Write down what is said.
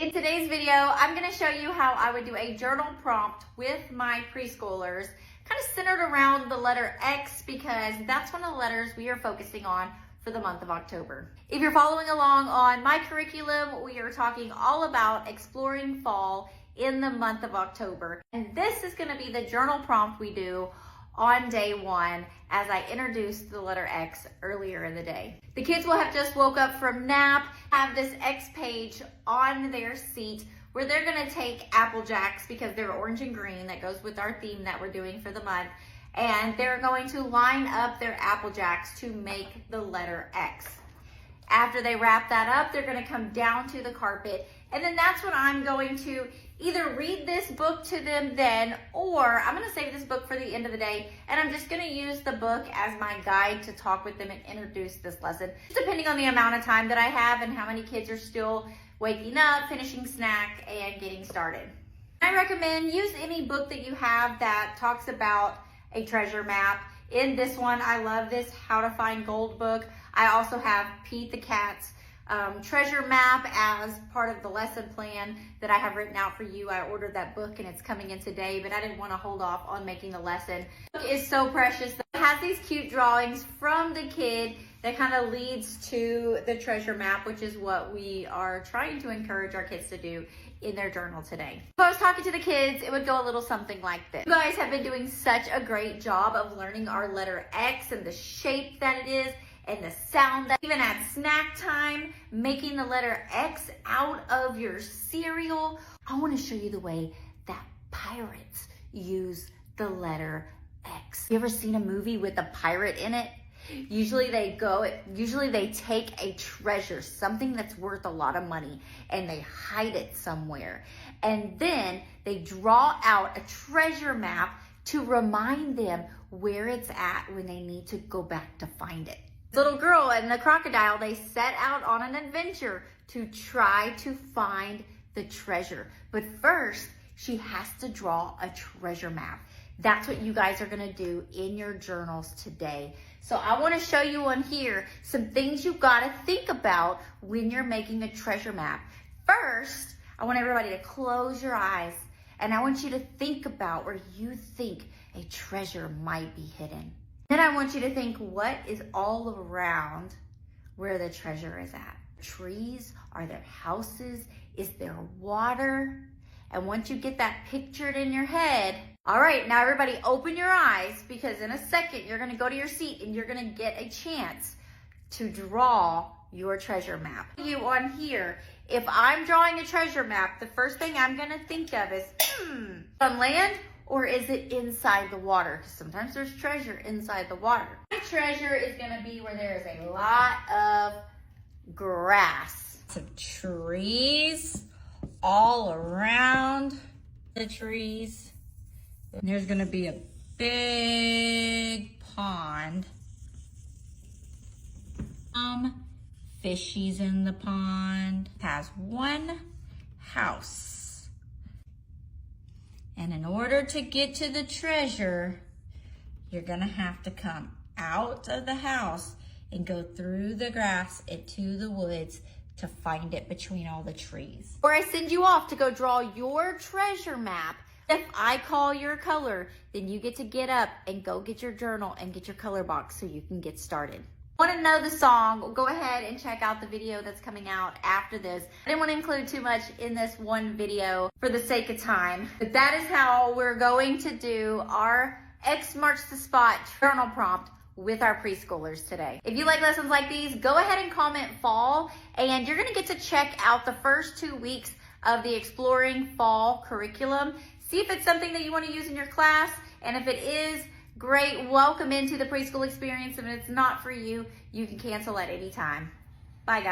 In today's video, I'm going to show you how I would do a journal prompt with my preschoolers, kind of centered around the letter X because that's one of the letters we are focusing on for the month of October. If you're following along on my curriculum, we are talking all about exploring fall in the month of October. And this is going to be the journal prompt we do on day one as I introduced the letter X earlier in the day. The kids will have just woke up from nap, have this X page on their seat where they're gonna take Apple Jacks because they're orange and green, that goes with our theme that we're doing for the month, and they're going to line up their Apple Jacks to make the letter X. After they wrap that up, they're gonna come down to the carpet, and then that's when I'm going to either read this book to them then, or I'm gonna save this book for the end of the day, and I'm just gonna use the book as my guide to talk with them and introduce this lesson, depending on the amount of time that I have and how many kids are still waking up, finishing snack, and getting started. I recommend use any book that you have that talks about a treasure map. In this one, I love this How to Find Gold book. I also have Pete the Cat's treasure map as part of the lesson plan that I have written out for you. I ordered that book and it's coming in today, but I didn't want to hold off on making the lesson. The book is so precious. It has these cute drawings from the kid that kind of leads to the treasure map, which is what we are trying to encourage our kids to do in their journal today. If I was talking to the kids, it would go a little something like this. You guys have been doing such a great job of learning our letter X and the shape that it is and the sound that even at snack time, making the letter X out of your cereal. I want to show you the way that pirates use the letter X. You ever seen a movie with a pirate in it? Usually they take a treasure, something that's worth a lot of money, and they hide it somewhere. And then they draw out a treasure map to remind them where it's at when they need to go back to find it. Little girl and the crocodile, they set out on an adventure to try to find the treasure. But first, she has to draw a treasure map. That's what you guys are gonna do in your journals today. So I wanna show you on here some things you've gotta think about when you're making a treasure map. First, I want everybody to close your eyes and I want you to think about where you think a treasure might be hidden. Then I want you to think what is all around where the treasure is at. Trees, are there houses? Is there water? And once you get that pictured in your head, all right, now everybody open your eyes because in a second you're gonna go to your seat and you're gonna get a chance to draw your treasure map. You on here, if I'm drawing a treasure map, the first thing I'm gonna think of is, on land, or is it inside the water? Because sometimes there's treasure inside the water. My treasure is gonna be where there is a lot of grass. Some trees all around the trees. And there's gonna be a big pond. Fishies in the pond. It has one house. And in order to get to the treasure, you're gonna have to come out of the house and go through the grass into the woods to find it between all the trees. Or I send you off to go draw your treasure map. If I call your color, then you get to get up and go get your journal and get your color box so you can get started. Want to know the song? Go ahead and check out the video that's coming out after this. I didn't want to include too much in this one video for the sake of time, but that is how we're going to do our X Marks the Spot journal prompt with our preschoolers today. If you like lessons like these, go ahead and comment fall, and you're gonna get to check out the first 2 weeks of the Exploring Fall curriculum. See if it's something that you wanna use in your class, and if it is, great, welcome into the preschool experience. If it's not for you, you can cancel at any time. Bye guys.